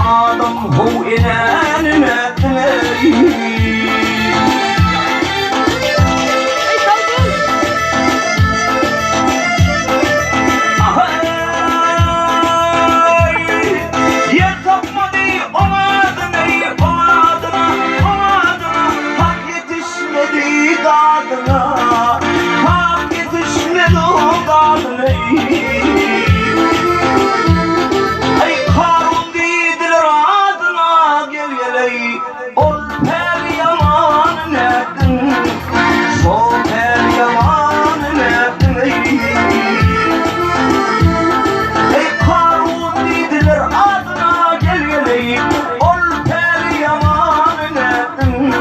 Adam hu inanına hak yetişmedi o kadına. Ey Karun dediler adına, gel geley ol per yaman neddin, sol per yaman neddin. Ey Karun dediler adına, gel geley ol per yaman neddin,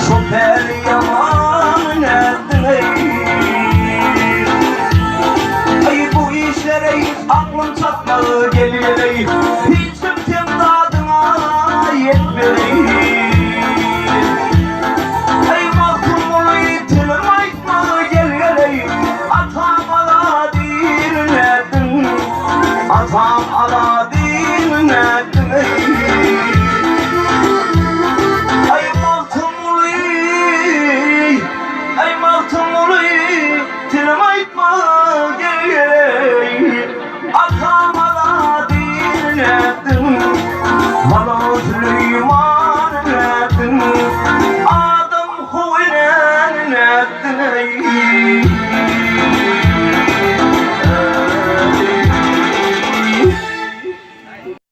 sol per yaman. Aklım çatmalı geliyor, hiç kimsem tadına yetmeli. Ey mahkum olayı tilim aytmalı geliyor, atam ala dinledin, atam ala dinledin. Ey mahkum olayı, ey mahkum olayı tilim aytmalı geliyor, atam ala dinledin, bana Süleyman edin, Adam hu inanedin.